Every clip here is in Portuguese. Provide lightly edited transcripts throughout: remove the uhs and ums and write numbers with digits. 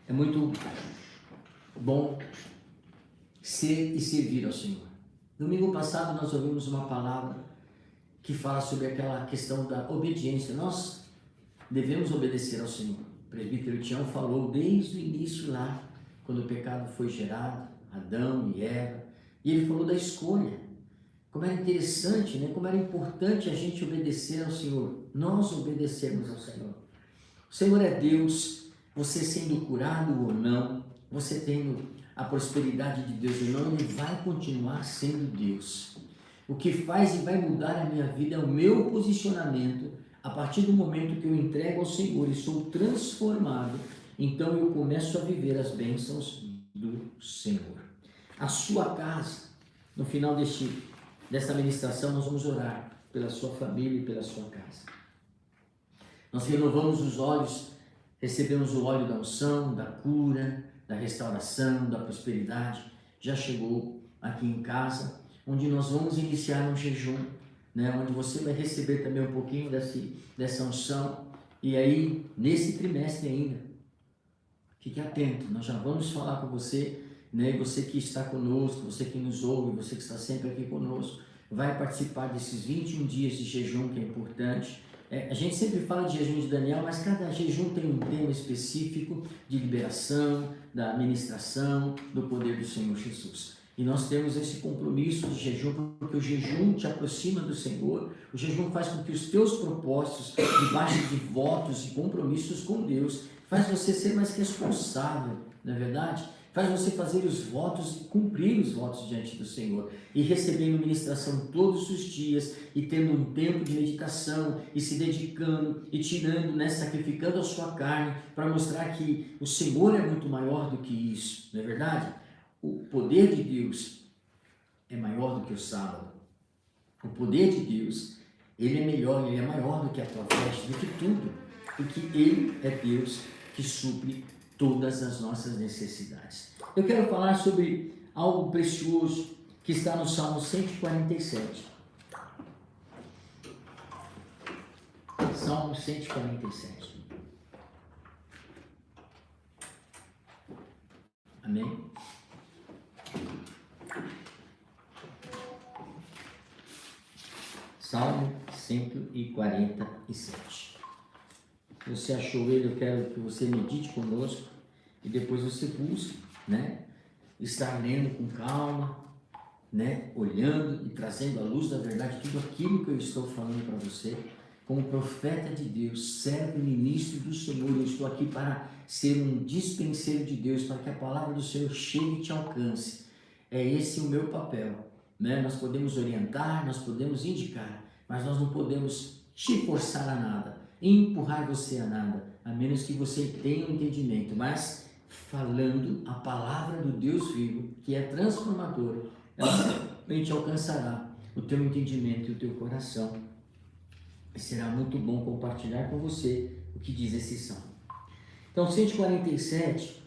É muito bom ser e servir ao Senhor. Domingo passado nós ouvimos uma palavra que fala sobre aquela questão da obediência. Nós devemos obedecer ao Senhor. O presbítero Tião falou desde o início lá, quando o pecado foi gerado, Adão e Eva, e ele falou da escolha. Como era interessante, né? Como era importante a gente obedecer ao Senhor. Nós obedecermos ao Senhor. O Senhor é Deus, você sendo curado ou não, você tendo a prosperidade de Deus ou não, Ele vai continuar sendo Deus. O que faz e vai mudar a minha vida é o meu posicionamento. A partir do momento que eu entrego ao Senhor e sou transformado, então eu começo a viver as bênçãos do Senhor. A sua casa, no final desta ministração, nós vamos orar pela sua família e pela sua casa. Nós renovamos os olhos, recebemos o óleo da unção, da cura, da restauração, da prosperidade. Já chegou aqui em casa, onde nós vamos iniciar um jejum, né? Onde você vai receber também um pouquinho dessa unção. E aí, nesse trimestre ainda, fique atento, nós já vamos falar com você, né? Você que está conosco, você que nos ouve, você que está sempre aqui conosco, vai participar desses 21 dias de jejum, que é importante. A gente sempre fala de jejum de Daniel, mas cada jejum tem um tema específico de liberação, da ministração, do poder do Senhor Jesus. E nós temos esse compromisso de jejum, porque o jejum te aproxima do Senhor, o jejum faz com que os teus propósitos, debaixo de votos e compromissos com Deus, faz você ser mais responsável, não é verdade? Faz você fazer os votos e cumprir os votos diante do Senhor. E recebendo ministração todos os dias, e tendo um tempo de meditação, e se dedicando, e tirando, né, sacrificando a sua carne, para mostrar que o Senhor é muito maior do que isso, não é verdade? O poder de Deus é maior do que o sábado. O poder de Deus, Ele é melhor, Ele é maior do que a tua festa, do que tudo. Porque Ele é Deus que supre todas as nossas necessidades. Eu quero falar sobre algo precioso que está no Salmo 147. Salmo 147. Amém? Salmo 147. Se você achou ele, eu quero que você medite conosco e depois você busque, né? Estar lendo com calma, né? Olhando e trazendo à luz da verdade tudo aquilo que eu estou falando para você. Como profeta de Deus, servo e ministro do Senhor, eu estou aqui para ser um dispenseiro de Deus, para que a palavra do Senhor chegue e te alcance. É esse o meu papel, né? Nós podemos orientar, nós podemos indicar, mas nós não podemos te forçar a nada, empurrar você a nada, a menos que você tenha um entendimento. Mas falando a palavra do Deus vivo, que é transformadora, ela te alcançará o teu entendimento e o teu coração. E será muito bom compartilhar com você o que diz esse salmo. Então, 147,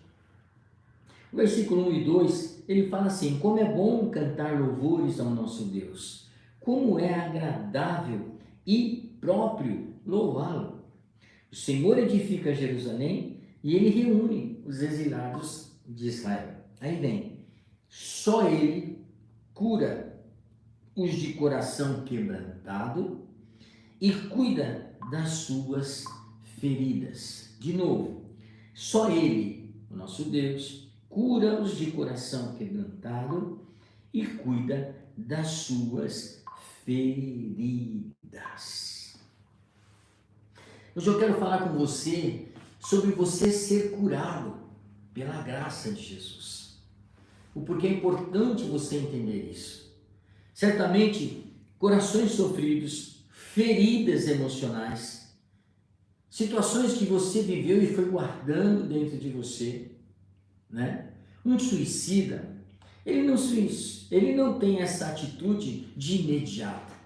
versículo 1 e 2, ele fala assim: como é bom cantar louvores ao nosso Deus, como é agradável e próprio louvá-lo. O Senhor edifica Jerusalém e Ele reúne os exilados de Israel. Aí vem, só Ele cura os de coração quebrantado e cuida das suas feridas. De novo, só Ele, o nosso Deus, cura os de coração quebrantado e cuida das suas feridas. Hoje eu quero falar com você sobre você ser curado pela graça de Jesus. O porquê é importante você entender isso. Certamente, corações sofridos, feridas emocionais, situações que você viveu e foi guardando dentro de você, né? Um suicida, ele não tem essa atitude de imediato.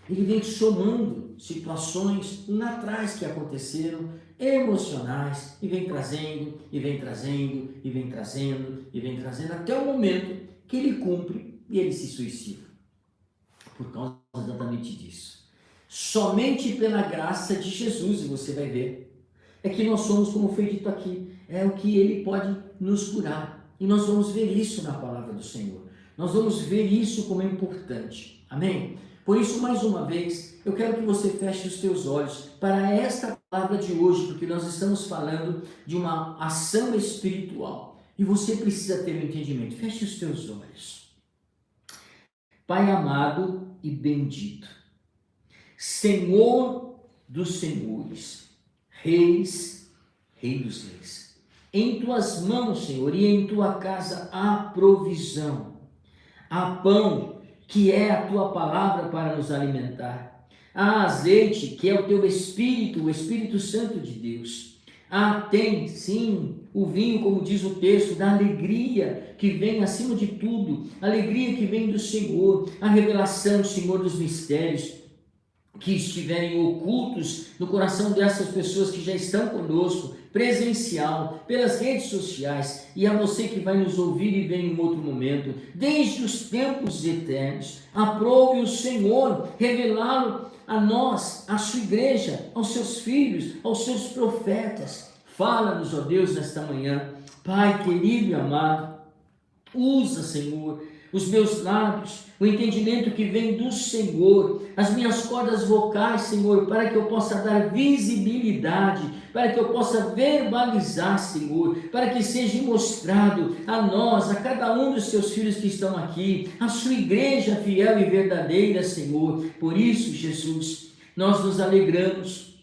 Ele vem somando situações lá atrás que aconteceram, emocionais, e vem trazendo, e vem trazendo, e vem trazendo, e vem trazendo, até o momento que ele cumpre e ele se suicida. Por causa exatamente disso. Somente pela graça de Jesus, e você vai ver, é que nós somos, como foi dito aqui, é o que Ele pode nos curar. E nós vamos ver isso na palavra do Senhor. Nós vamos ver isso como é importante. Amém? Por isso, mais uma vez, eu quero que você feche os teus olhos para esta palavra de hoje, porque nós estamos falando de uma ação espiritual. E você precisa ter um entendimento. Feche os teus olhos. Pai amado e bendito, Senhor dos senhores, Rei dos reis, em tuas mãos, Senhor, e em tua casa há provisão, há pão, que é a tua palavra para nos alimentar, há azeite, que é o teu Espírito, o Espírito Santo de Deus, tem, sim, o vinho, como diz o texto, da alegria que vem acima de tudo, a alegria que vem do Senhor, a revelação, Senhor, dos mistérios que estiverem ocultos no coração dessas pessoas que já estão conosco, presencial, pelas redes sociais, e a você que vai nos ouvir e ver em outro momento, desde os tempos eternos. Aprove o Senhor revelá-lo a nós, à sua igreja, aos seus filhos, aos seus profetas. Fala-nos, ó Deus, nesta manhã. Pai querido e amado, usa, Senhor, os meus lábios, o entendimento que vem do Senhor, as minhas cordas vocais, Senhor, para que eu possa dar visibilidade, para que eu possa verbalizar, Senhor, para que seja mostrado a nós, a cada um dos seus filhos que estão aqui, a sua igreja fiel e verdadeira, Senhor. Por isso, Jesus, nós nos alegramos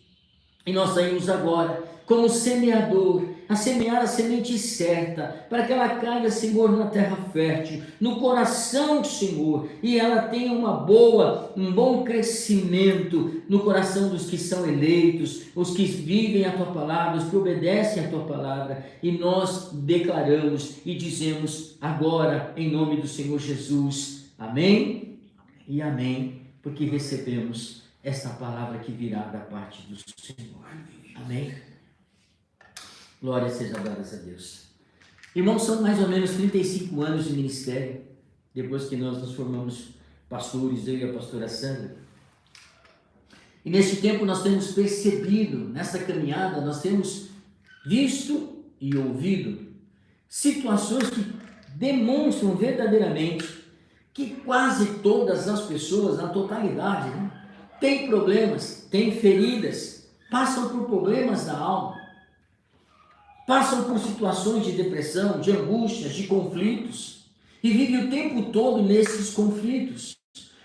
e nós saímos agora como semeador, a semear a semente certa, para que ela caia, Senhor, na terra fértil, no coração, Senhor, e ela tenha um bom crescimento no coração dos que são eleitos, os que vivem a Tua palavra, os que obedecem a Tua palavra, e nós declaramos e dizemos agora, em nome do Senhor Jesus, amém e amém, porque recebemos esta palavra que virá da parte do Senhor, amém. Glória seja dada a Deus. Irmãos, são mais ou menos 35 anos de ministério, depois que nós nos formamos pastores, eu e a pastora Sandra. E neste tempo nós temos percebido, nessa caminhada, nós temos visto e ouvido situações que demonstram verdadeiramente que quase todas as pessoas, na totalidade, têm problemas, têm feridas, passam por problemas da alma, passam por situações de depressão, de angústias, de conflitos, e vivem o tempo todo nesses conflitos,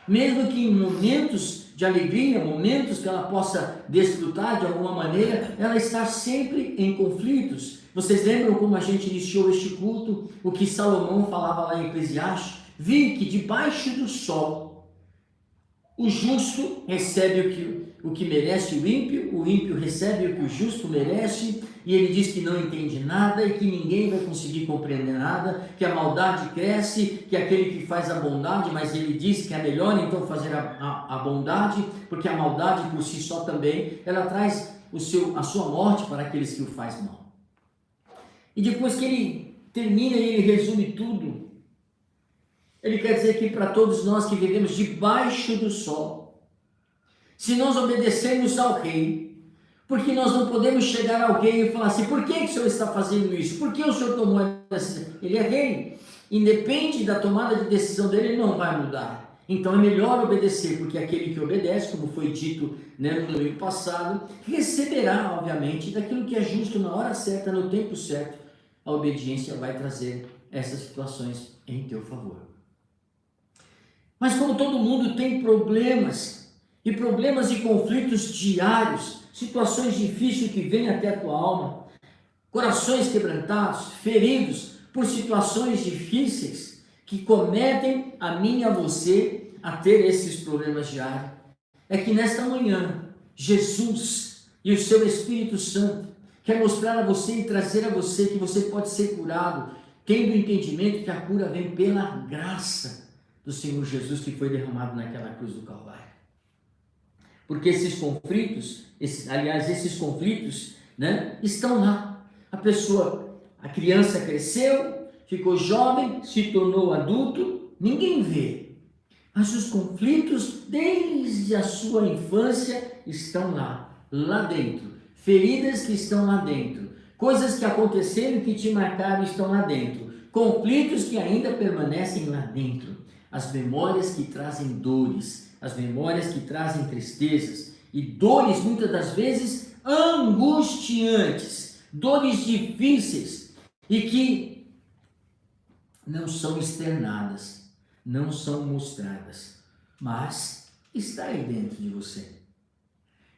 mesmo que em momentos de alegria, momentos que ela possa desfrutar de alguma maneira, ela está sempre em conflitos. Vocês lembram como a gente iniciou este culto, o que Salomão falava lá em Eclesiastes? Vi que debaixo do sol, o justo recebe o que merece o ímpio recebe o que o justo merece, e ele diz que não entende nada e que ninguém vai conseguir compreender nada, que a maldade cresce, que aquele que faz a bondade, mas ele diz que é melhor então fazer a bondade, porque a maldade por si só também, ela traz a sua morte para aqueles que o fazem mal. E depois que ele termina e ele resume tudo, ele quer dizer que para todos nós que vivemos debaixo do sol, se nós obedecermos ao rei, porque nós não podemos chegar a alguém e falar assim, por que o Senhor está fazendo isso? Por que o Senhor tomou essa decisão? Ele é rei, independe da tomada de decisão dele, ele não vai mudar. Então é melhor obedecer, porque aquele que obedece, como foi dito no domingo passado, receberá, obviamente, daquilo que é justo na hora certa, no tempo certo. A obediência vai trazer essas situações em teu favor. Mas como todo mundo tem problemas e conflitos diários, situações difíceis que vêm até a tua alma, corações quebrantados, feridos por situações difíceis que cometem a mim e a você a ter esses problemas diários. É que nesta manhã, Jesus e o seu Espírito Santo quer mostrar a você e trazer a você que você pode ser curado, tendo o entendimento que a cura vem pela graça do Senhor Jesus que foi derramado naquela cruz do Calvário. Porque esses conflitos, estão lá. A criança cresceu, ficou jovem, se tornou adulto, ninguém vê. Mas os conflitos, desde a sua infância, estão lá dentro. Feridas que estão lá dentro. Coisas que aconteceram e que te marcaram estão lá dentro. Conflitos que ainda permanecem lá dentro. As memórias que trazem dores, as memórias que trazem tristezas e dores muitas das vezes angustiantes, dores difíceis e que não são externadas, não são mostradas, mas está aí dentro de você.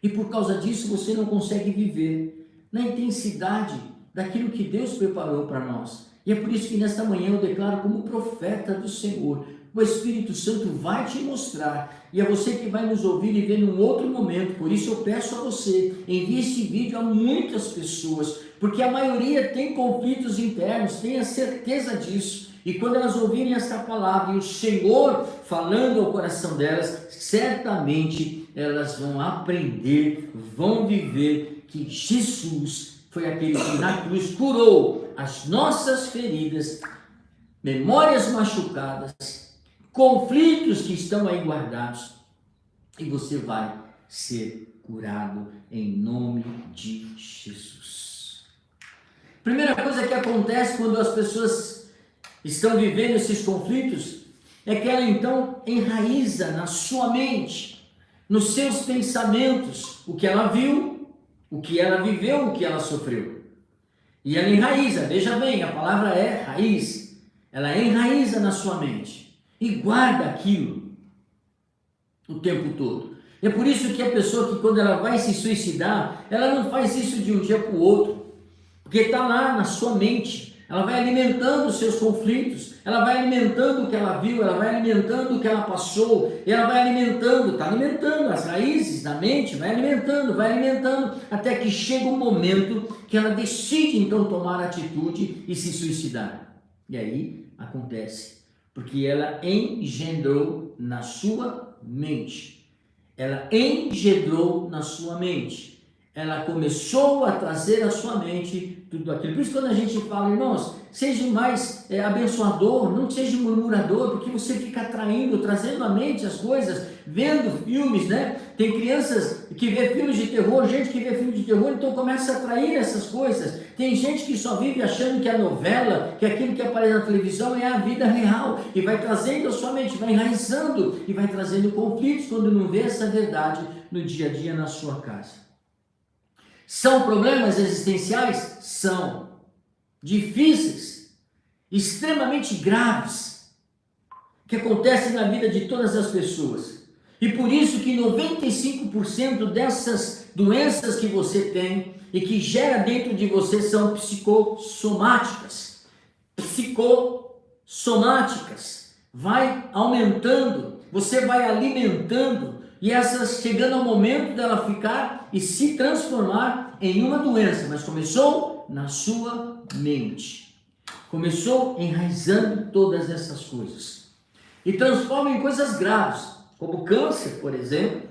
E por causa disso você não consegue viver na intensidade daquilo que Deus preparou para nós. E é por isso que nesta manhã eu declaro como profeta do Senhor, o Espírito Santo vai te mostrar, e é você que vai nos ouvir e ver num outro momento. Por isso eu peço a você, envie este vídeo a muitas pessoas, porque a maioria tem conflitos internos, tenha certeza disso. E quando elas ouvirem esta palavra e o Senhor falando ao coração delas, certamente elas vão aprender, vão viver que Jesus foi aquele que na cruz curou as nossas feridas, memórias machucadas, conflitos que estão aí guardados, e você vai ser curado em nome de Jesus. Primeira coisa que acontece quando as pessoas estão vivendo esses conflitos é que ela então enraiza na sua mente, nos seus pensamentos, o que ela viu, o que ela viveu, o que ela sofreu. E ela enraiza, veja bem, a palavra é raiz, ela enraiza na sua mente e guarda aquilo o tempo todo. É por isso que a pessoa que quando ela vai se suicidar, ela não faz isso de um dia para o outro, porque está lá na sua mente. Ela vai alimentando os seus conflitos, ela vai alimentando o que ela viu, ela vai alimentando o que ela passou, e ela vai alimentando, está alimentando as raízes da mente, vai alimentando, até que chega um momento que ela decide então tomar atitude e se suicidar. E aí acontece, porque ela engendrou na sua mente, ela engendrou na sua mente, ela começou a trazer à sua mente tudo aquilo. Por isso quando a gente fala, irmãos, seja mais abençoador, não seja murmurador, porque você fica atraindo, trazendo à mente as coisas, vendo filmes, né? Tem crianças que vê filmes de terror, gente que vê filmes de terror, então começa a atrair essas coisas. Tem gente que só vive achando que a novela, que aquilo que aparece na televisão é a vida real, e vai trazendo à sua mente, vai enraizando e vai trazendo conflitos quando não vê essa verdade no dia a dia na sua casa. São problemas existenciais? São. Difíceis, extremamente graves, que acontecem na vida de todas as pessoas. E por isso que 95% dessas doenças que você tem e que gera dentro de você são psicossomáticas. Psicossomáticas. Vai aumentando, você vai alimentando, e essas chegando ao momento dela ficar e se transformar em uma doença, mas começou na sua mente, começou enraizando todas essas coisas e transforma em coisas graves, como câncer, por exemplo,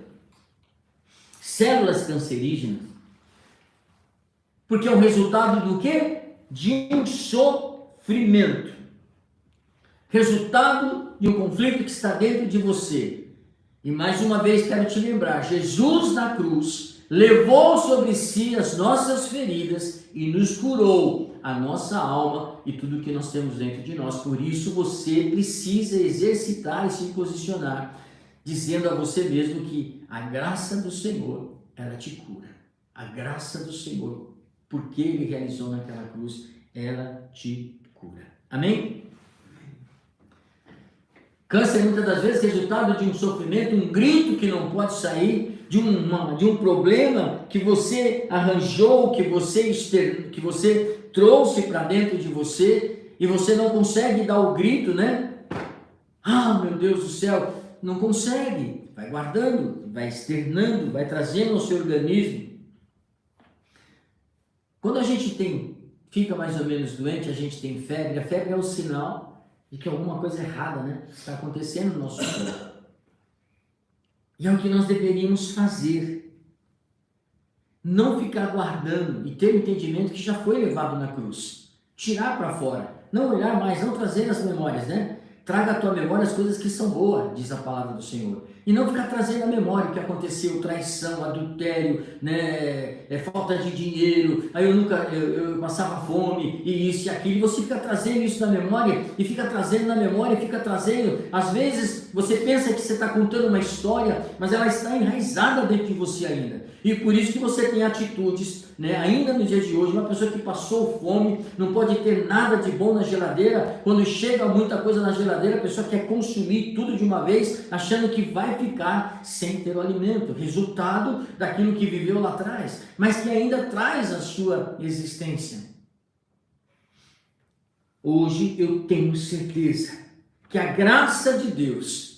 células cancerígenas, porque é o resultado do quê? De um sofrimento, resultado de um conflito que está dentro de você. E mais uma vez quero te lembrar, Jesus na cruz levou sobre si as nossas feridas e nos curou a nossa alma e tudo que nós temos dentro de nós. Por isso você precisa exercitar e se posicionar, dizendo a você mesmo que a graça do Senhor, ela te cura. A graça do Senhor, porque Ele realizou naquela cruz, ela te cura. Amém? Câncer muitas das vezes é resultado de um sofrimento, um grito que não pode sair, de um problema que você arranjou, que você trouxe para dentro de você, e você não consegue dar o grito, né? Ah, meu Deus do céu, não consegue. Vai guardando, vai externando, vai trazendo ao seu organismo. Quando a gente fica mais ou menos doente, a gente tem febre, a febre é o sinal de que alguma coisa errada, né, está acontecendo no nosso corpo. E é o que nós deveríamos fazer. Não ficar guardando e ter o entendimento que já foi levado na cruz. Tirar para fora. Não olhar mais, não trazer as memórias, né? Traga à tua memória as coisas que são boas, diz a palavra do Senhor. E não ficar trazendo à memória o que aconteceu, traição, adultério, né, falta de dinheiro, aí eu passava fome, e isso e aquilo, e você fica trazendo isso na memória, e fica trazendo na memória, e fica trazendo, às vezes você pensa que você está contando uma história, mas ela está enraizada dentro de você ainda, e por isso que você tem atitudes, né, ainda no dia de hoje, uma pessoa que passou fome, não pode ter nada de bom na geladeira, quando chega muita coisa na geladeira, a pessoa quer consumir tudo de uma vez, achando que vai ficar sem ter o alimento, resultado daquilo que viveu lá atrás, mas que ainda traz a sua existência. Hoje eu tenho certeza que a graça de Deus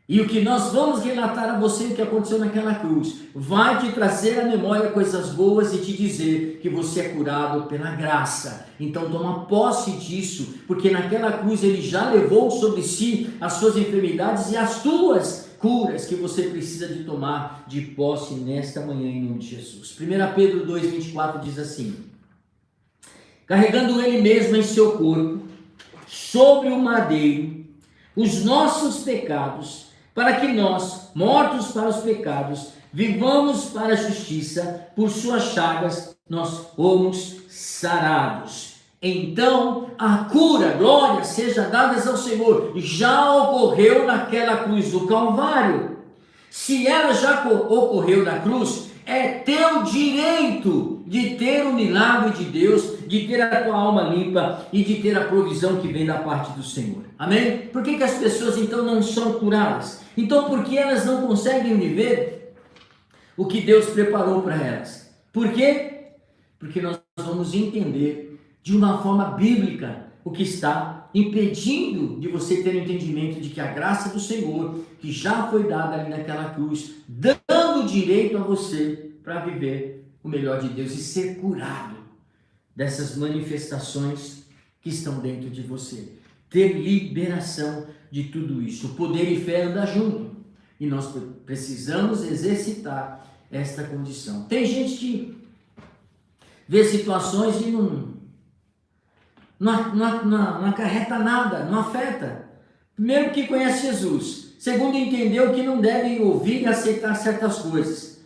e o que nós vamos relatar a você, o que aconteceu naquela cruz, vai te trazer à memória coisas boas e te dizer que você é curado pela graça. Então toma posse disso, porque naquela cruz ele já levou sobre si as suas enfermidades e as tuas curas que você precisa de tomar de posse nesta manhã em nome de Jesus. 1 Pedro 2,24 diz assim: carregando ele mesmo em seu corpo, sobre o madeiro, os nossos pecados, para que nós, mortos para os pecados, vivamos para a justiça, por suas chagas nós fomos sarados. Então a cura, glória, seja dadas ao Senhor, já ocorreu naquela cruz do Calvário. Se ela já ocorreu na cruz, é teu direito de ter o milagre de Deus, de ter a tua alma limpa e de ter a provisão que vem da parte do Senhor. Amém? Por que as pessoas então não são curadas? Então por que elas não conseguem viver o que Deus preparou para elas? Por quê? Porque nós vamos entender de uma forma bíblica o que está impedindo de você ter o entendimento de que a graça do Senhor, que já foi dada ali naquela cruz, dando direito a você para viver o melhor de Deus e ser curado dessas manifestações que estão dentro de você. Ter liberação de tudo isso. O poder e fé andam junto. E nós precisamos exercitar esta condição. Tem gente que vê situações e não acarreta nada, não afeta. Primeiro, que conhece Jesus. Segundo, entendeu que não deve ouvir e aceitar certas coisas.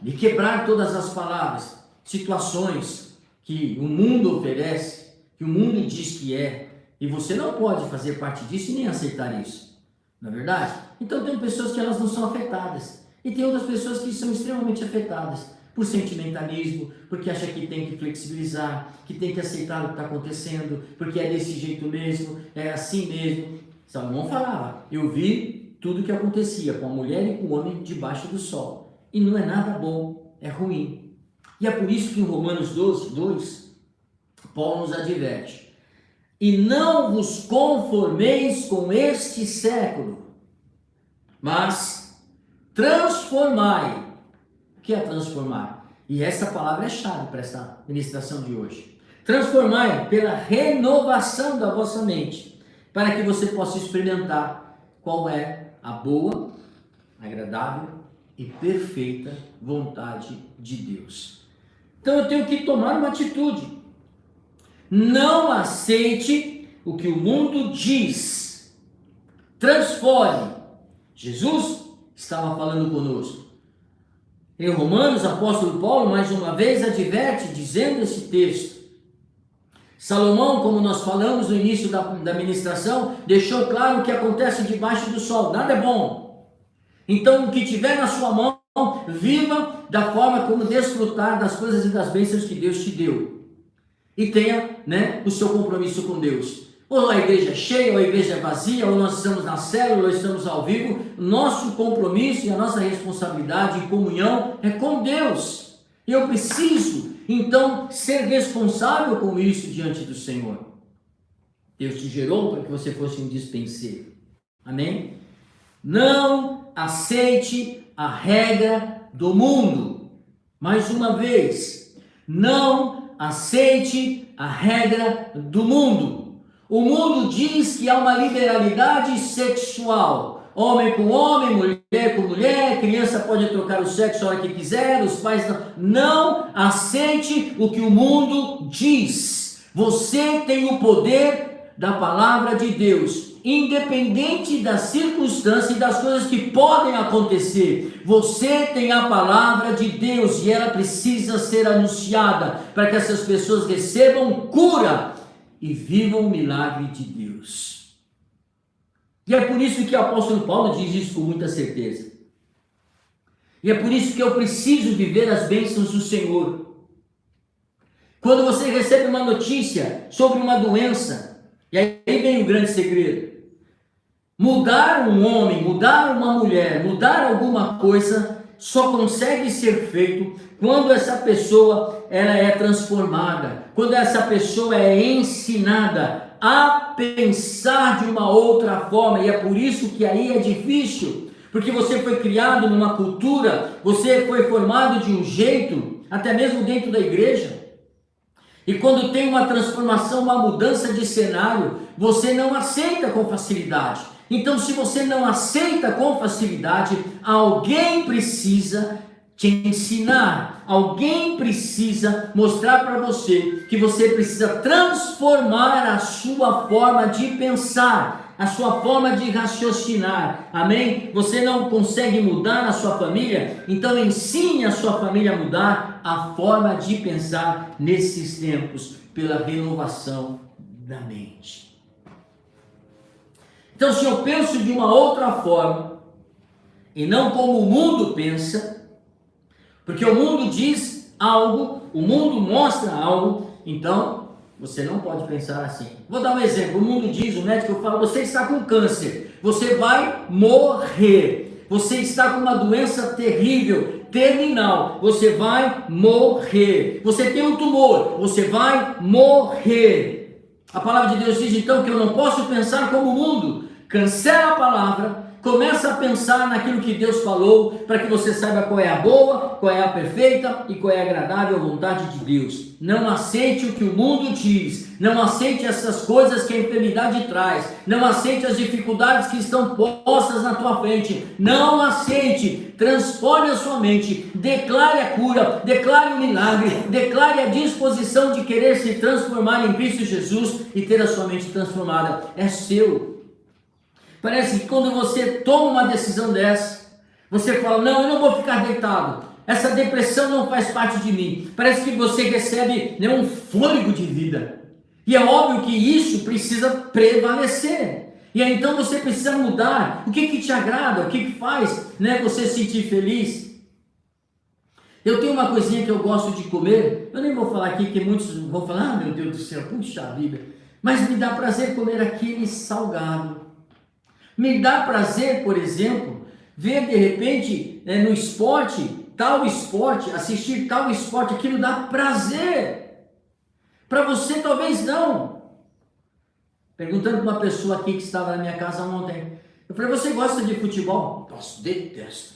E quebrar todas as palavras, situações que o mundo oferece, que o mundo diz que é, e você não pode fazer parte disso e nem aceitar isso. Não é verdade? Então tem pessoas que elas não são afetadas. E tem outras pessoas que são extremamente afetadas por sentimentalismo, porque acha que tem que flexibilizar, que tem que aceitar o que está acontecendo, porque é desse jeito mesmo, é assim mesmo. Salomão falava: eu vi tudo o que acontecia com a mulher e com o homem debaixo do sol. E não é nada bom, é ruim. E é por isso que em Romanos 12:2, Paulo nos adverte: e não vos conformeis com este século, mas transformai. O que é transformar? E essa palavra é chave para essa ministração de hoje. Transformai pela renovação da vossa mente, para que você possa experimentar qual é a boa, agradável e perfeita vontade de Deus. Então eu tenho que tomar uma atitude. Não aceite o que o mundo diz. Transforme. Jesus estava falando conosco. Em Romanos, o apóstolo Paulo, mais uma vez, adverte, dizendo esse texto. Salomão, como nós falamos no início da ministração, deixou claro o que acontece debaixo do sol. Nada é bom. Então, o que tiver na sua mão, viva da forma como desfrutar das coisas e das bênçãos que Deus te deu. E tenha, o seu compromisso com Deus. Ou a igreja é cheia, ou a igreja é vazia, ou nós estamos na célula, ou estamos ao vivo. Nosso compromisso e a nossa responsabilidade em comunhão é com Deus. E eu preciso, então, ser responsável com isso diante do Senhor. Deus te gerou para que você fosse um dispenseiro. Amém? Não aceite a regra do mundo. Mais uma vez, não aceite a regra do mundo. O mundo diz que há uma liberalidade sexual. Homem com homem, mulher com mulher, criança pode trocar o sexo a hora que quiser, os pais não. Não aceite o que o mundo diz. Você tem o poder da palavra de Deus, independente da circunstância e das coisas que podem acontecer, você tem a palavra de Deus e ela precisa ser anunciada para que essas pessoas recebam cura e vivam o milagre de Deus. E é por isso que o apóstolo Paulo diz isso com muita certeza. E é por isso que eu preciso viver as bênçãos do Senhor. Quando você recebe uma notícia sobre uma doença, e aí vem o grande segredo. Mudar um homem, mudar uma mulher, mudar alguma coisa, só consegue ser feito quando essa pessoa ela é transformada, quando essa pessoa é ensinada a pensar de uma outra forma. E é por isso que aí é difícil, porque você foi criado numa cultura, você foi formado de um jeito, até mesmo dentro da igreja. E quando tem uma transformação, uma mudança de cenário, você não aceita com facilidade. Então, se você não aceita com facilidade, alguém precisa te ensinar, alguém precisa mostrar para você que você precisa transformar a sua forma de pensar, a sua forma de raciocinar, amém? Você não consegue mudar a sua família? Então ensine a sua família a mudar a forma de pensar nesses tempos, pela renovação da mente. Então, se eu penso de uma outra forma, e não como o mundo pensa, porque o mundo diz algo, o mundo mostra algo, então você não pode pensar assim. Vou dar um exemplo. O mundo diz, o médico fala, você está com câncer, você vai morrer. Você está com uma doença terrível, terminal, você vai morrer. Você tem um tumor, você vai morrer. A palavra de Deus diz então que eu não posso pensar como o mundo. Cancela a palavra, começa a pensar naquilo que Deus falou, para que você saiba qual é a boa, qual é a perfeita e qual é a agradável vontade de Deus. Não aceite o que o mundo diz, não aceite essas coisas que a enfermidade traz, não aceite as dificuldades que estão postas na tua frente, não aceite, transforme a sua mente, declare a cura, declare o milagre, declare a disposição de querer se transformar em Cristo Jesus e ter a sua mente transformada. É seu. Parece que quando você toma uma decisão dessa, você fala, não, eu não vou ficar deitado, essa depressão não faz parte de mim. Parece que você recebe um fôlego de vida. E é óbvio que isso precisa prevalecer. E aí então você precisa mudar. O que te agrada, o que faz você se sentir feliz? Eu tenho uma coisinha que eu gosto de comer, eu nem vou falar aqui, que muitos vão falar, meu Deus do céu, puxa vida. Mas me dá prazer comer aquele salgado. Me dá prazer, por exemplo, ver de repente no esporte, tal esporte, assistir tal esporte, aquilo dá prazer. Para você talvez não. Perguntando para uma pessoa aqui que estava na minha casa ontem, eu falei, você gosta de futebol? Nossa, detesto.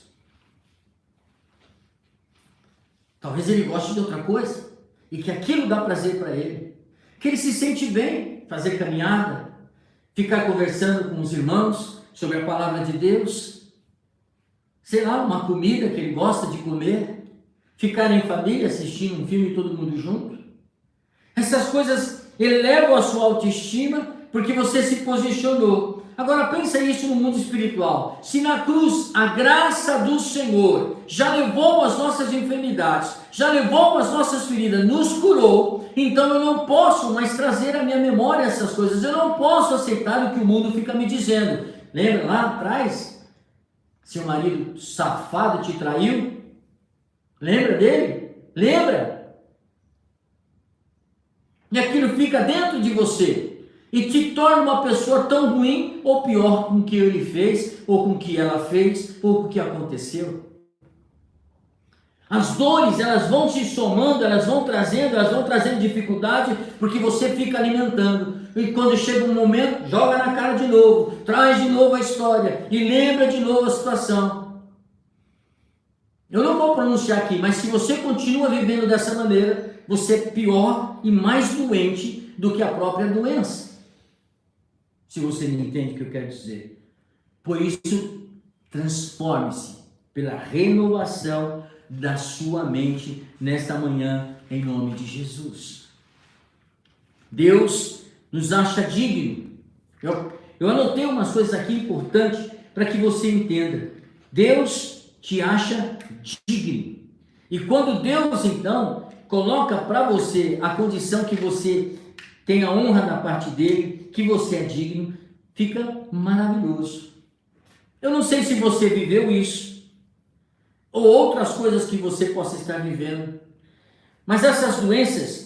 Talvez ele goste de outra coisa, e que aquilo dá prazer para ele, que ele se sente bem, fazer caminhada, ficar conversando com os irmãos sobre a palavra de Deus, sei lá, uma comida que ele gosta de comer, ficar em família assistindo um filme todo mundo junto. Essas coisas elevam a sua autoestima porque você se posicionou. Agora pensa isso no mundo espiritual. Se na cruz a graça do Senhor já levou as nossas enfermidades, já levou as nossas feridas, nos curou, então eu não posso mais trazer à minha memória essas coisas. Eu não posso aceitar o que o mundo fica me dizendo. Lembra lá atrás? Seu marido safado te traiu? Lembra dele? Lembra? E aquilo fica dentro de você e te torna uma pessoa tão ruim ou pior com o que ele fez, ou com o que ela fez, ou com o que aconteceu. As dores, elas vão se somando, elas vão trazendo dificuldade, porque você fica alimentando. E quando chega um momento, joga na cara de novo, traz de novo a história e lembra de novo a situação. Eu não vou pronunciar aqui, mas se você continua vivendo dessa maneira, você é pior e mais doente do que a própria doença. Se você não entende o que eu quero dizer. Por isso, transforme-se pela renovação da sua mente nesta manhã, em nome de Jesus. Deus nos acha digno. Eu anotei umas coisas aqui importantes para que você entenda. Deus te acha digno. E quando Deus, então, coloca para você a condição que você tenha honra da parte dele, que você é digno, fica maravilhoso. Eu não sei se você viveu isso, ou outras coisas que você possa estar vivendo, mas essas doenças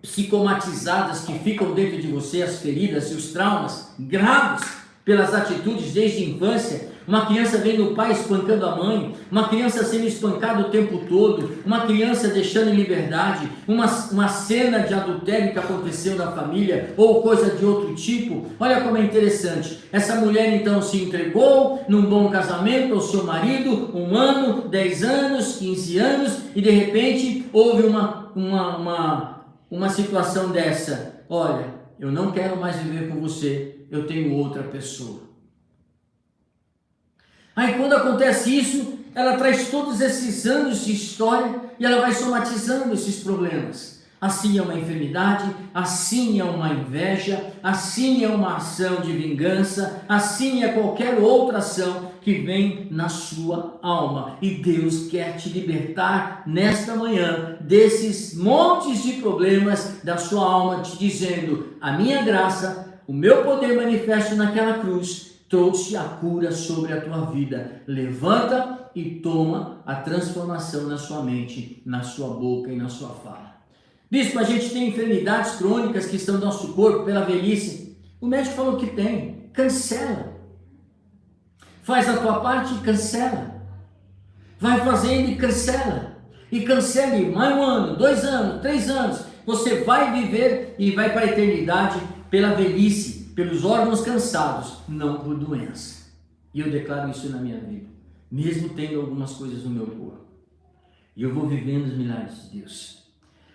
psicomatizadas que ficam dentro de você, as feridas e os traumas graves pelas atitudes desde a infância, uma criança vendo o pai espancando a mãe, uma criança sendo espancada o tempo todo, uma criança deixando em liberdade, uma cena de adultério que aconteceu na família, ou coisa de outro tipo. Olha como é interessante, essa mulher então se entregou num bom casamento ao seu marido, 1 ano, 10 anos, 15 anos, e de repente houve uma situação dessa. Olha, eu não quero mais viver com você, eu tenho outra pessoa. Aí quando acontece isso, ela traz todos esses anos de história e ela vai somatizando esses problemas. Assim é uma enfermidade, assim é uma inveja, assim é uma ação de vingança, assim é qualquer outra ação que vem na sua alma. E Deus quer te libertar nesta manhã desses montes de problemas da sua alma, te dizendo: a minha graça, o meu poder manifesto naquela cruz, trouxe a cura sobre a tua vida. Levanta e toma a transformação na sua mente, na sua boca e na sua fala. Bispo, a gente tem enfermidades crônicas que estão no nosso corpo pela velhice. O médico falou que tem. Cancela. Faz a tua parte e cancela. Vai fazendo e cancela. E cancele mais 1 ano, 2 anos, 3 anos. Você vai viver e vai para a eternidade pela velhice, pelos órgãos cansados, não por doença. E eu declaro isso na minha vida, mesmo tendo algumas coisas no meu corpo. E eu vou vivendo os milagres de Deus.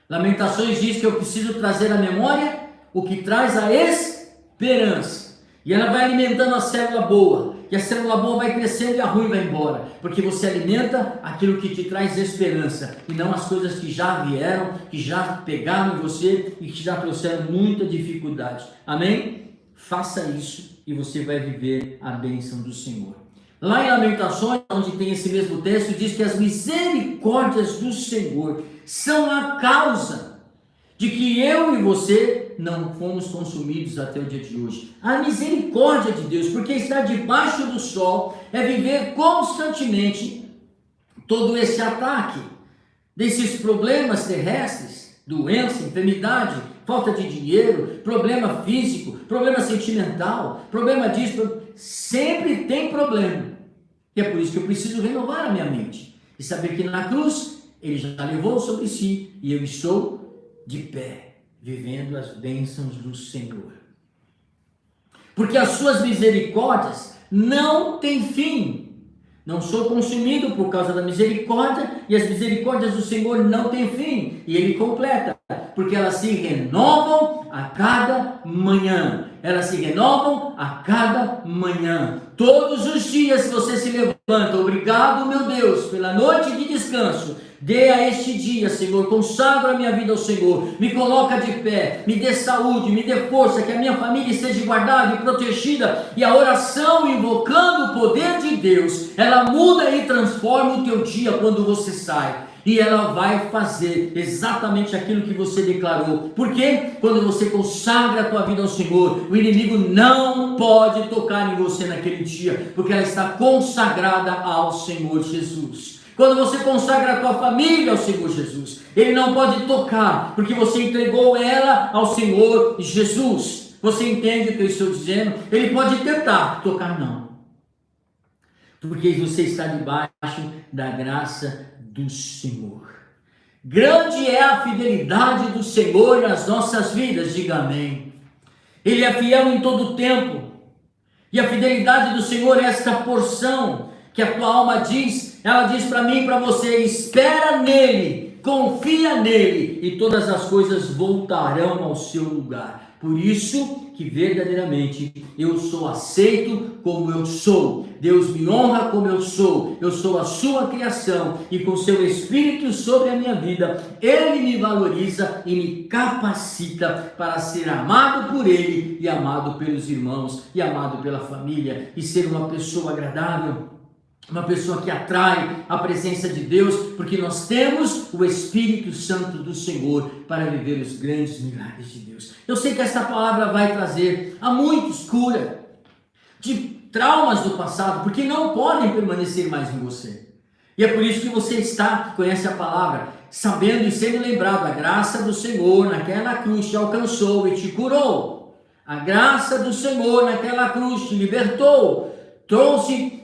Lamentações diz que eu preciso trazer à memória o que traz a esperança. E ela vai alimentando a célula boa. E a célula boa vai crescendo e a ruim vai embora. Porque você alimenta aquilo que te traz esperança. E não as coisas que já vieram, que já pegaram em você e que já trouxeram muita dificuldade. Amém? Faça isso e você vai viver a bênção do Senhor. Lá em Lamentações, onde tem esse mesmo texto, diz que as misericórdias do Senhor são a causa de que eu e você não fomos consumidos até o dia de hoje. A misericórdia de Deus, porque estar debaixo do sol é viver constantemente todo esse ataque desses problemas terrestres, doença, enfermidade, falta de dinheiro, problema físico, problema sentimental, problema disso, sempre tem problema. E é por isso que eu preciso renovar a minha mente e saber que na cruz ele já levou sobre si e eu estou de pé, vivendo as bênçãos do Senhor. Porque as suas misericórdias não têm fim. Não sou consumido por causa da misericórdia, e as misericórdias do Senhor não têm fim. E ele completa, porque elas se renovam a cada manhã. Elas se renovam a cada manhã. Todos os dias você se levanta. Obrigado, meu Deus, pela noite de descanso. Dê a este dia, Senhor, consagra a minha vida ao Senhor, me coloca de pé, me dê saúde, me dê força, que a minha família esteja guardada e protegida, e a oração invocando o poder de Deus, ela muda e transforma o teu dia quando você sai, e ela vai fazer exatamente aquilo que você declarou, porque quando você consagra a tua vida ao Senhor, o inimigo não pode tocar em você naquele dia, porque ela está consagrada ao Senhor Jesus. Quando você consagra a tua família ao Senhor Jesus, ele não pode tocar, porque você entregou ela ao Senhor Jesus. Você entende o que eu estou dizendo? Ele pode tentar, tocar não. Porque você está debaixo da graça do Senhor. Grande é a fidelidade do Senhor nas nossas vidas, diga amém. Ele é fiel em todo o tempo. E a fidelidade do Senhor é esta porção que a tua alma diz. Ela diz para mim e para você: espera nele, confia nele e todas as coisas voltarão ao seu lugar. Por isso que verdadeiramente eu sou aceito como eu sou. Deus me honra como eu sou a sua criação e com seu Espírito sobre a minha vida, Ele me valoriza e me capacita para ser amado por Ele e amado pelos irmãos e amado pela família e ser uma pessoa agradável, uma pessoa que atrai a presença de Deus, porque nós temos o Espírito Santo do Senhor para viver os grandes milagres de Deus. Eu sei que esta palavra vai trazer a muitos cura de traumas do passado, porque não podem permanecer mais em você. E é por isso que você está, que conhece a palavra, sabendo e sendo lembrado, a graça do Senhor naquela cruz te alcançou e te curou. A graça do Senhor naquela cruz te libertou, trouxe,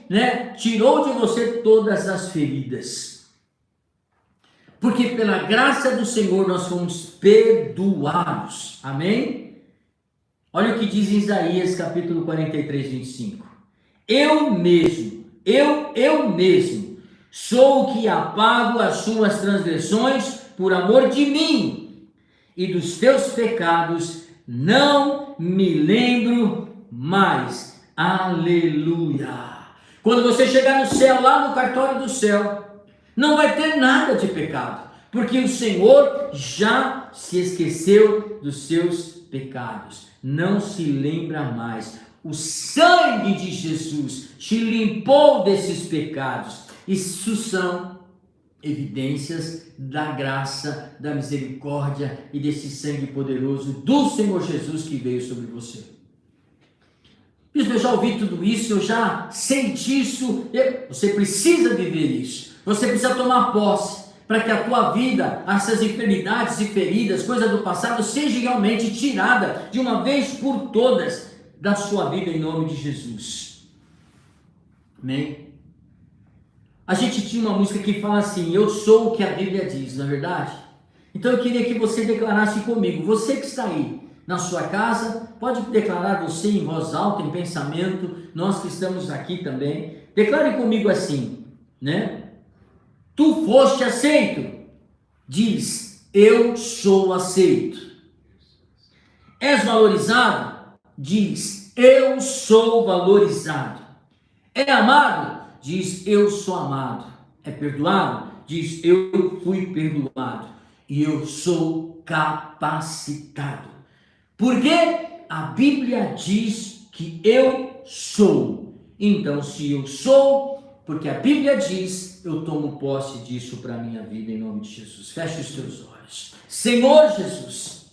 tirou de você todas as feridas. Porque pela graça do Senhor nós fomos perdoados. Amém? Olha o que diz em Isaías capítulo 43, 25. Eu mesmo sou o que apago as suas transgressões por amor de mim, e dos teus pecados não me lembro mais. Aleluia! Quando você chegar no céu, lá no cartório do céu, não vai ter nada de pecado, porque o Senhor já se esqueceu dos seus pecados, não se lembra mais. O sangue de Jesus te limpou desses pecados. Isso são evidências da graça, da misericórdia e desse sangue poderoso do Senhor Jesus que veio sobre você. Eu já ouvi tudo isso, eu já sei disso. Você precisa viver isso. Você precisa tomar posse para que a tua vida, essas enfermidades e feridas, coisas do passado, seja realmente tirada de uma vez por todas da sua vida em nome de Jesus. Amém? A gente tinha uma música que fala assim: eu sou o que a Bíblia diz, não é verdade? Então eu queria que você declarasse comigo, você que está aí na sua casa, pode declarar você em voz alta, em pensamento, nós que estamos aqui também, declare comigo assim, Tu foste aceito, diz, eu sou aceito. És valorizado? Diz, eu sou valorizado. É amado? Diz, eu sou amado. É perdoado? Diz, eu fui perdoado. E eu sou capacitado. Porque a Bíblia diz que eu sou. Então, se eu sou, porque a Bíblia diz, eu tomo posse disso para a minha vida em nome de Jesus. Feche os teus olhos. Senhor Jesus,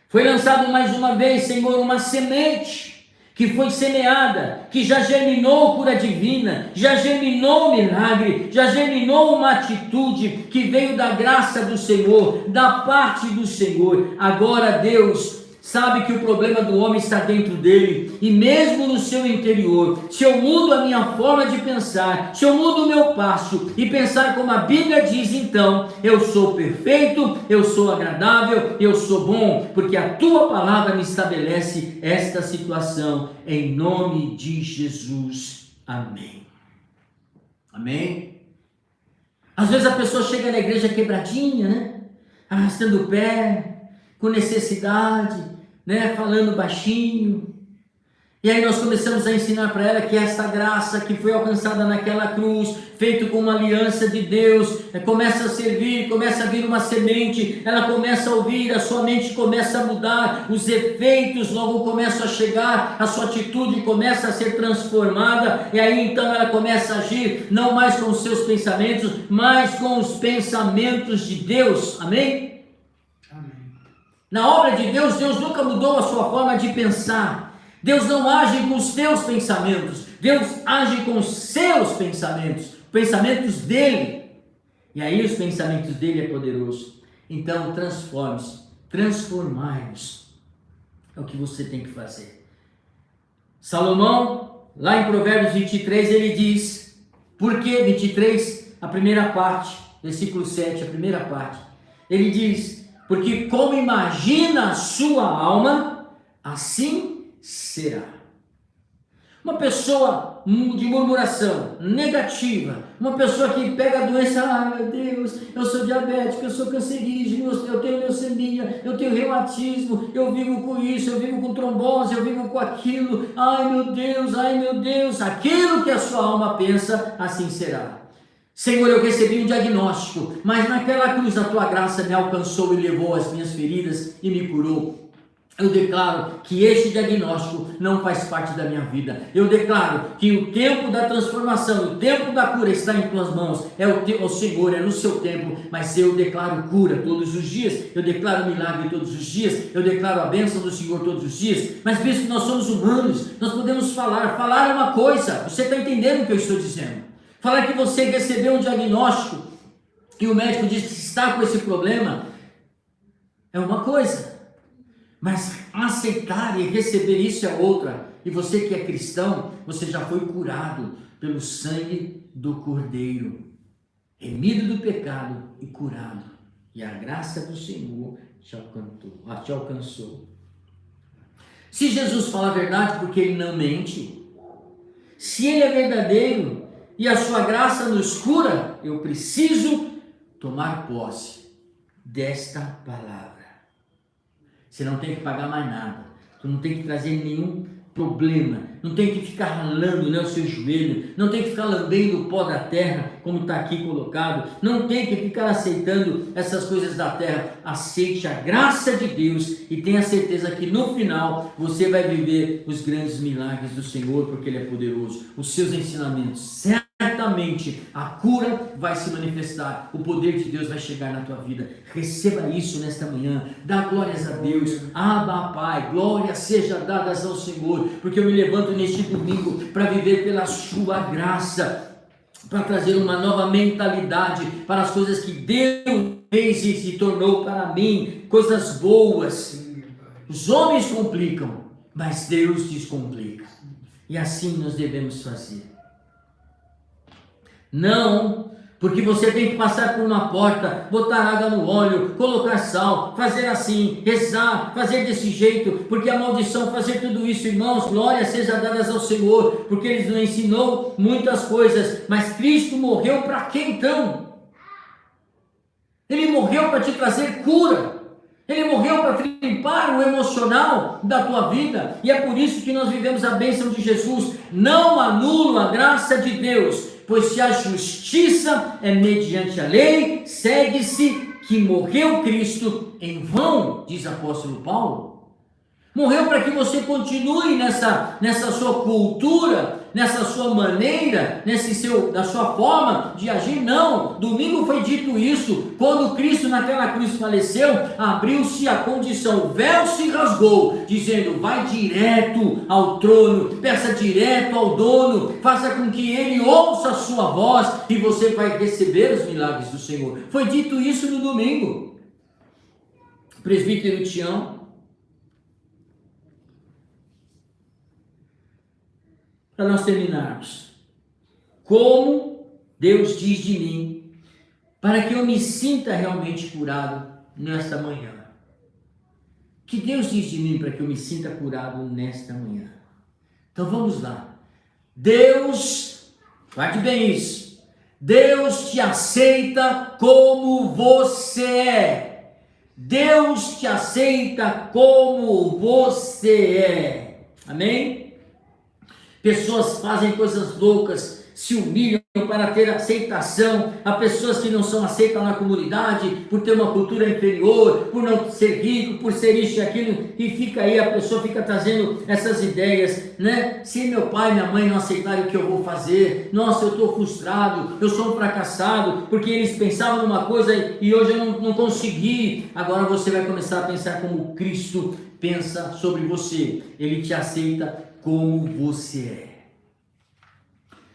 foi lançado mais uma vez, Senhor, uma semente que foi semeada, que já germinou cura divina, já germinou milagre, já germinou uma atitude que veio da graça do Senhor, da parte do Senhor. Agora Deus sabe que o problema do homem está dentro dele, e mesmo no seu interior, se eu mudo a minha forma de pensar, se eu mudo o meu passo e pensar como a Bíblia diz, então eu sou perfeito, eu sou agradável, eu sou bom, porque a tua palavra me estabelece esta situação, em nome de Jesus. Amém. Amém. Às vezes a pessoa chega na igreja quebradinha, arrastando o pé, com necessidade, falando baixinho, e aí nós começamos a ensinar para ela que essa graça que foi alcançada naquela cruz, feito com uma aliança de Deus, começa a servir, começa a vir uma semente, ela começa a ouvir, a sua mente começa a mudar, os efeitos logo começam a chegar, a sua atitude começa a ser transformada, e aí então ela começa a agir, não mais com os seus pensamentos, mas com os pensamentos de Deus. Amém? Na obra de Deus, Deus nunca mudou a sua forma de pensar. Deus não age com os teus pensamentos. Deus age com os seus pensamentos. Pensamentos dele. E aí os pensamentos dele é poderoso. Então transforme-se. Transformai-vos. É o que você tem que fazer. Salomão, lá em Provérbios 23, ele diz, por que 23, a primeira parte, versículo 7, a primeira parte, ele diz, porque como imagina a sua alma, assim será. Uma pessoa de murmuração, negativa, uma pessoa que pega a doença, meu Deus, eu sou diabético, eu sou cancerígeno, eu tenho leucemia, eu tenho reumatismo, eu vivo com isso, eu vivo com trombose, eu vivo com aquilo, ai meu Deus, aquilo que a sua alma pensa, assim será. Senhor, eu recebi um diagnóstico, mas naquela cruz a tua graça me alcançou e levou as minhas feridas e me curou. Eu declaro que este diagnóstico não faz parte da minha vida. Eu declaro que o tempo da transformação, o tempo da cura está em tuas mãos. É o Senhor, é no seu tempo. Mas eu declaro cura todos os dias. Eu declaro milagre todos os dias. Eu declaro a bênção do Senhor todos os dias. Mas visto que nós somos humanos, nós podemos falar. Falar é uma coisa. Você está entendendo o que eu estou dizendo? Falar que você recebeu um diagnóstico e o médico diz que está com esse problema é uma coisa. Mas aceitar e receber isso é outra. E você que é cristão, você já foi curado pelo sangue do Cordeiro, remido do pecado e curado. E a graça do Senhor te alcançou. Se Jesus fala a verdade, porque ele não mente, se ele é verdadeiro e a sua graça nos cura, eu preciso tomar posse desta palavra. Você não tem que pagar mais nada. Tu não tem que trazer nenhum problema. Não tem que ficar ralando, né, o seu joelho. Não tem que ficar lambendo o pó da terra, como está aqui colocado. Não tem que ficar aceitando essas coisas da terra. Aceite a graça de Deus e tenha certeza que no final você vai viver os grandes milagres do Senhor, porque Ele é poderoso. Os seus ensinamentos, certamente a cura vai se manifestar, o poder de Deus vai chegar na tua vida. Receba isso nesta manhã, dá glórias a Deus. Abba, Pai, glórias sejam dadas ao Senhor, porque eu me levanto neste domingo para viver pela sua graça, para trazer uma nova mentalidade para as coisas que Deus fez e se tornou para mim, coisas boas. Os homens complicam, mas Deus descomplica, e assim nós devemos fazer. Não, porque você tem que passar por uma porta, botar água no óleo, colocar sal, fazer assim, rezar, fazer desse jeito, porque a maldição, fazer tudo isso, irmãos, glórias sejam dadas ao Senhor, porque Ele nos ensinou muitas coisas, mas Cristo morreu para quê então? Ele morreu para te trazer cura. Ele morreu para limpar o emocional da tua vida, e é por isso que nós vivemos a bênção de Jesus. Não anulo a graça de Deus, pois se a justiça é mediante a lei, segue-se que morreu Cristo em vão, diz o apóstolo Paulo. Morreu para que você continue nessa sua cultura, nessa sua maneira, da sua forma de agir. Não, domingo foi dito isso, quando Cristo naquela cruz faleceu, abriu-se a condição, o véu se rasgou, dizendo, vai direto ao trono, peça direto ao dono, faça com que ele ouça a sua voz, e você vai receber os milagres do Senhor. Foi dito isso no domingo. O presbítero Tião, para nós terminarmos, como Deus diz de mim, para que eu me sinta realmente curado nesta manhã. Que Deus diz de mim para que eu me sinta curado nesta manhã. Então vamos lá. Deus, guarde bem isso, Deus te aceita como você é. Deus te aceita como você é. Amém? Pessoas fazem coisas loucas, se humilham para ter aceitação. Há pessoas que não são aceitas na comunidade por ter uma cultura inferior, por não ser rico, por ser isso e aquilo, e fica aí, a pessoa fica trazendo essas ideias, né? Se meu pai e minha mãe não aceitarem o que eu vou fazer, nossa, eu estou frustrado, eu sou um fracassado, porque eles pensavam numa coisa e hoje eu não consegui. Agora você vai começar a pensar como Cristo pensa sobre você. Ele te aceita como você é.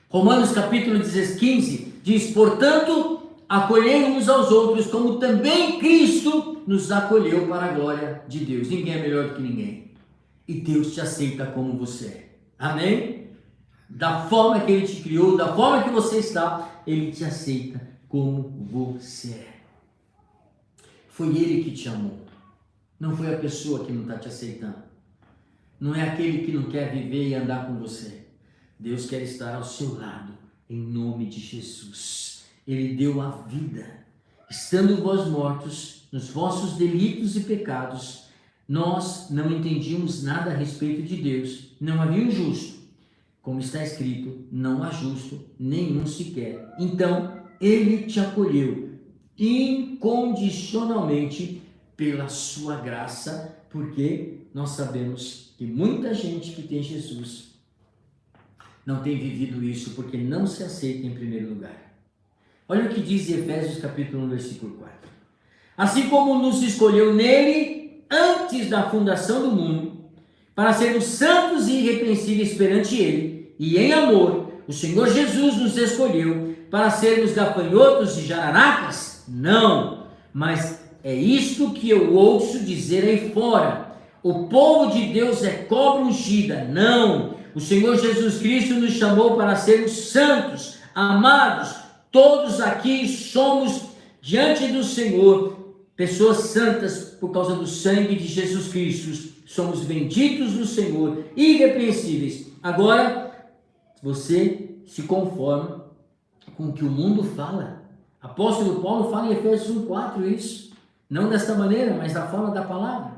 Romanos capítulo 15 diz, portanto, acolhei uns aos outros, como também Cristo nos acolheu para a glória de Deus. Ninguém é melhor do que ninguém. E Deus te aceita como você é. Amém? Da forma que Ele te criou, da forma que você está, Ele te aceita como você é. Foi Ele que te amou. Não foi a pessoa que não está te aceitando. Não é aquele que não quer viver e andar com você. Deus quer estar ao seu lado, em nome de Jesus. Ele deu a vida. Estando vós mortos nos vossos delitos e pecados, nós não entendíamos nada a respeito de Deus. Não havia um justo. Como está escrito, não há justo, nenhum sequer. Então, ele te acolheu incondicionalmente pela sua graça, porque nós sabemos que muita gente que tem Jesus não tem vivido isso porque não se aceita em primeiro lugar. Olha o que diz Efésios capítulo 1, versículo 4. Assim como nos escolheu nele antes da fundação do mundo, para sermos santos e irrepreensíveis perante ele, e em amor, o Senhor Jesus nos escolheu para sermos gafanhotos e jararacas? Não, mas é isto que eu ouço dizer aí fora: o povo de Deus é cobra ungida. Não, o Senhor Jesus Cristo nos chamou para sermos santos, amados. Todos aqui somos diante do Senhor pessoas santas por causa do sangue de Jesus Cristo. Somos benditos do Senhor, irrepreensíveis. Agora, você se conforma com o que o mundo fala. Apóstolo Paulo fala em Efésios 1,4 isso. Não desta maneira, mas da forma da palavra.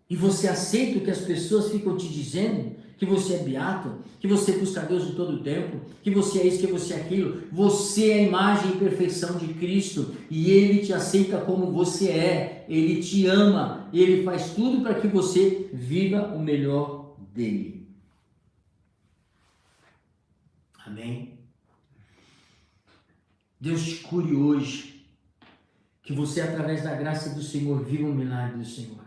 E você aceita o que as pessoas ficam te dizendo? Que você é beato, que você busca Deus de todo o tempo, que você é isso, que você é aquilo. Você é a imagem e perfeição de Cristo e Ele te aceita como você é. Ele te ama, Ele faz tudo para que você viva o melhor dEle. Amém? Deus te cure hoje, que você através da graça do Senhor viva o milagre do Senhor.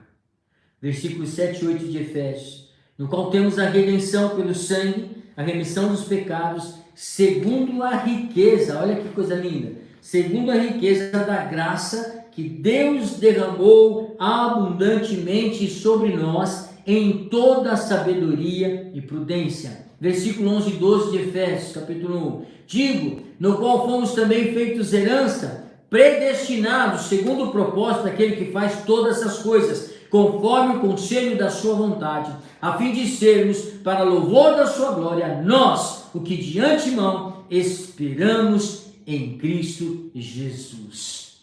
Versículos 7 e 8 de Efésios, no qual temos a redenção pelo sangue, a remissão dos pecados, segundo a riqueza, olha que coisa linda, segundo a riqueza da graça que Deus derramou abundantemente sobre nós em toda a sabedoria e prudência. Versículo 11 e 12 de Efésios, capítulo 1. Digo, no qual fomos também feitos herança, predestinados segundo o propósito daquele que faz todas as coisas, conforme o conselho da sua vontade, a fim de sermos, para louvor da sua glória, nós, o que de antemão esperamos em Cristo Jesus.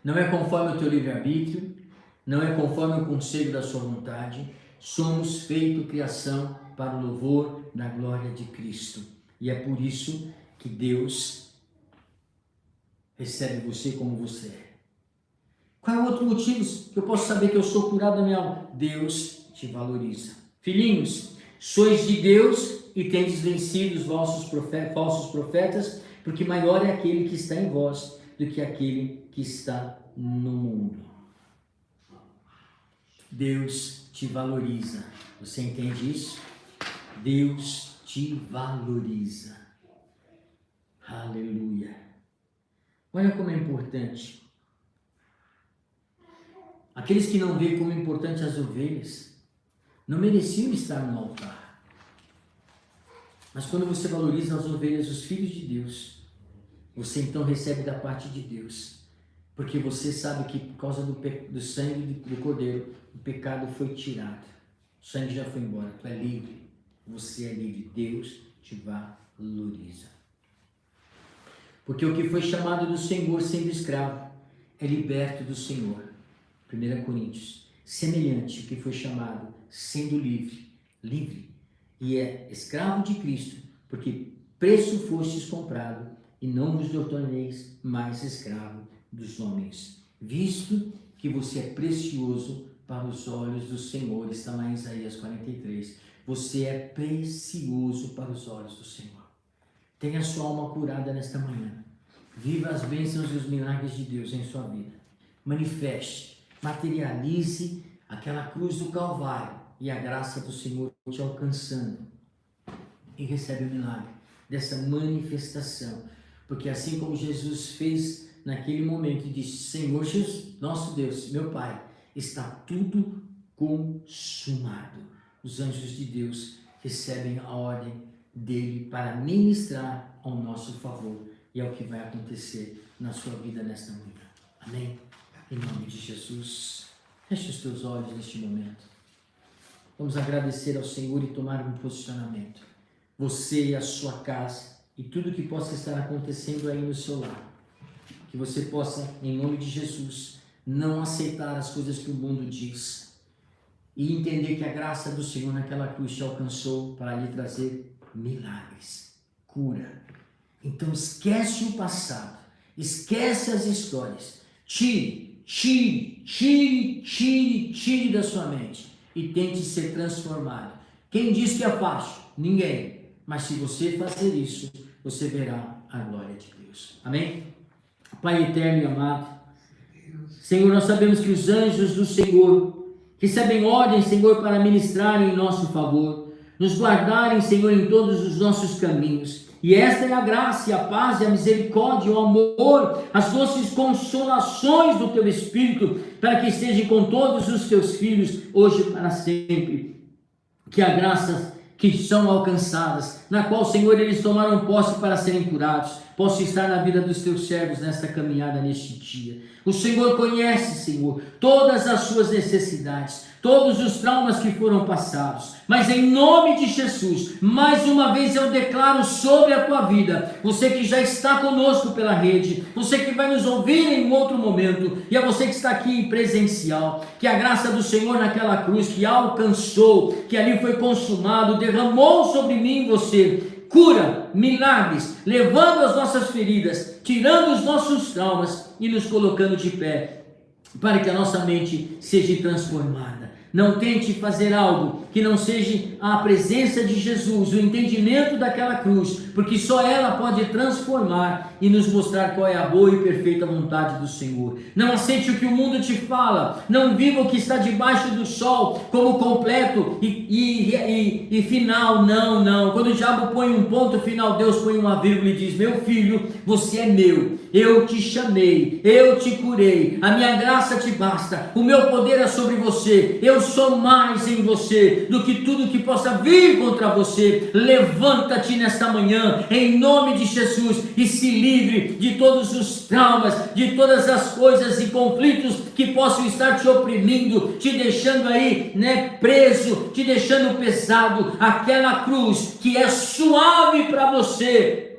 Não é conforme o teu livre-arbítrio, não é conforme o conselho da sua vontade, somos feito criação para o louvor da glória de Cristo. E é por isso que Deus recebe você como você é. Qual é o outro motivo que eu posso saber que eu sou curado da minha alma? Deus te valoriza. Filhinhos, sois de Deus e tendes vencido os vossos falsos profetas, porque maior é aquele que está em vós do que aquele que está no mundo. Deus te valoriza. Você entende isso? Deus te valoriza. Aleluia. Olha como é importante. Aqueles que não veem como importante as ovelhas, não mereciam estar no altar. Mas quando você valoriza as ovelhas, os filhos de Deus, você então recebe da parte de Deus. Porque você sabe que por causa do sangue do Cordeiro, o pecado foi tirado. O sangue já foi embora, tu é livre. Você é livre, Deus te valoriza. Porque o que foi chamado do Senhor sendo escravo, é liberto do Senhor. 1 Coríntios, semelhante ao que foi chamado, sendo livre, e é escravo de Cristo, porque preço fostes comprado, e não vos torneis mais escravo dos homens, visto que você é precioso para os olhos do Senhor. Está lá em Isaías 43, você é precioso para os olhos do Senhor. Tenha sua alma curada nesta manhã, viva as bênçãos e os milagres de Deus em sua vida, manifeste, materialize aquela cruz do Calvário e a graça do Senhor te alcançando, e recebe o milagre dessa manifestação, porque assim como Jesus fez naquele momento e disse: Senhor Jesus, nosso Deus, meu Pai, está tudo consumado. Os anjos de Deus recebem a ordem dele para ministrar ao nosso favor, e é o que vai acontecer na sua vida nesta manhã. Amém? Em nome de Jesus, feche os teus olhos neste momento. vamos agradecer ao Senhor e tomar um posicionamento. Você e a sua casa e tudo que possa estar acontecendo aí no seu lar. Que você possa, em nome de Jesus, não aceitar as coisas que o mundo diz e entender que a graça do Senhor naquela cruz te alcançou para lhe trazer milagres, cura. Então esquece o passado, esquece as histórias, tire da sua mente e tente ser transformado. Quem diz que é fácil? Ninguém. Mas se você fazer isso, você verá a glória de Deus. Amém? Pai eterno e amado, Senhor, nós sabemos que os anjos do Senhor recebem ordem, Senhor, para ministrarem em nosso favor, nos guardarem, Senhor, em todos os nossos caminhos. E esta é a graça, a paz, a misericórdia, o amor, as doces consolações do Teu Espírito, para que estejam com todos os Teus filhos, hoje e para sempre. Que a graça que são alcançadas, na qual, Senhor, eles tomaram posse para serem curados, possa estar na vida dos Teus servos nesta caminhada, neste dia. O Senhor conhece, Senhor, todas as suas necessidades, todos os traumas que foram passados, mas em nome de Jesus, mais uma vez eu declaro sobre a tua vida, você que já está conosco pela rede, você que vai nos ouvir em outro momento, e a você que está aqui em presencial, que a graça do Senhor naquela cruz que alcançou, que ali foi consumado, derramou sobre mim e você, cura, milagres, levando as nossas feridas, tirando os nossos traumas e nos colocando de pé, para que a nossa mente seja transformada. Não tente fazer algo que não seja a presença de Jesus, o entendimento daquela cruz, porque só ela pode transformar e nos mostrar qual é a boa e perfeita vontade do Senhor. Não aceite o que o mundo te fala, não viva o que está debaixo do sol como completo e final, não. Quando o diabo põe um ponto final, Deus põe uma vírgula e diz: meu filho, você é meu, eu te chamei, eu te curei, a minha graça te basta, o meu poder é sobre você, eu sou mais em você do que tudo que possa vir contra você. Levanta-te nesta manhã, em nome de Jesus, e se livre de todos os traumas, de todas as coisas e conflitos que possam estar te oprimindo, te deixando aí, preso, te deixando pesado. Aquela cruz que é suave para você,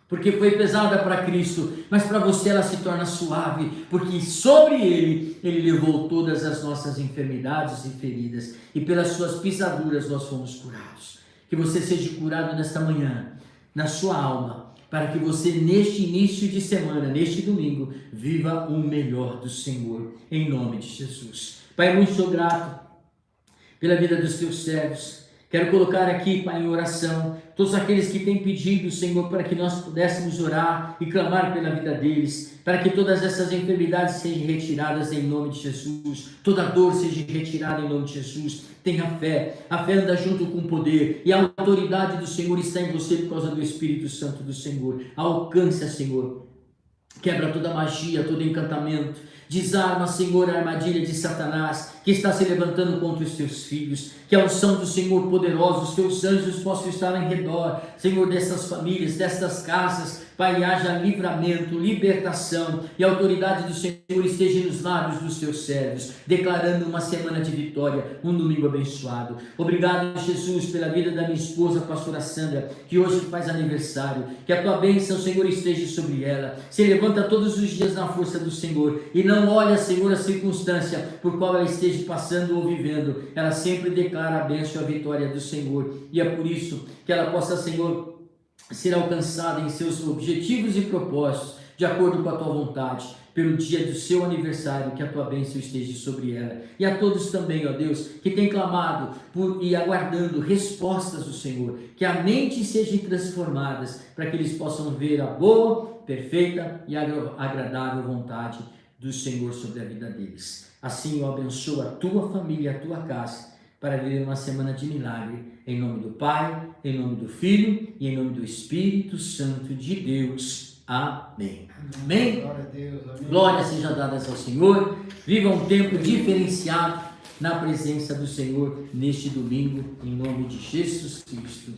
porque foi pesada para Cristo, mas para você ela se torna suave, porque sobre ele levou todas as nossas enfermidades e feridas, e pelas suas pisaduras nós fomos curados. Que você seja curado nesta manhã, na sua alma, para que você neste início de semana, neste domingo, viva o melhor do Senhor, em nome de Jesus. Pai, muito sou grato pela vida dos teus servos. Quero colocar aqui, Pai, em oração, todos aqueles que têm pedido, Senhor, para que nós pudéssemos orar e clamar pela vida deles, para que todas essas enfermidades sejam retiradas em nome de Jesus, toda dor seja retirada em nome de Jesus. Tenha fé, a fé anda junto com o poder, e a autoridade do Senhor está em você por causa do Espírito Santo do Senhor. Alcança, Senhor, quebra toda magia, todo encantamento, desarma, Senhor, a armadilha de Satanás, que está se levantando contra os teus filhos. Que a unção do Senhor poderosa, os teus anjos possam estar em redor, Senhor, dessas famílias, destas casas. Pai, haja livramento, libertação, e a autoridade do Senhor esteja nos lábios dos teus servos, declarando uma semana de vitória, um domingo abençoado. Obrigado, Jesus, pela vida da minha esposa, a pastora Sandra, que hoje faz aniversário. Que a tua bênção, Senhor, esteja sobre ela. Se levanta todos os dias na força do Senhor, e não olha, Senhor, a circunstância por qual ela esteja passando ou vivendo. Ela sempre declara a bênção e a vitória do Senhor, e é por isso que ela possa, Senhor, ser alcançada em seus objetivos e propósitos, de acordo com a tua vontade, pelo dia do seu aniversário. Que a tua bênção esteja sobre ela, e a todos também, ó Deus, que têm clamado e aguardando respostas do Senhor, que a mente seja transformadas, para que eles possam ver a boa, perfeita e agradável vontade do Senhor sobre a vida deles. Assim eu abençoo a tua família, a tua casa, para viver uma semana de milagre, em nome do Pai, em nome do Filho e em nome do Espírito Santo de Deus. Amém. Amém. Glória a Deus. Amém. Glórias sejam dadas ao Senhor. Viva um tempo diferenciado na presença do Senhor neste domingo, em nome de Jesus Cristo.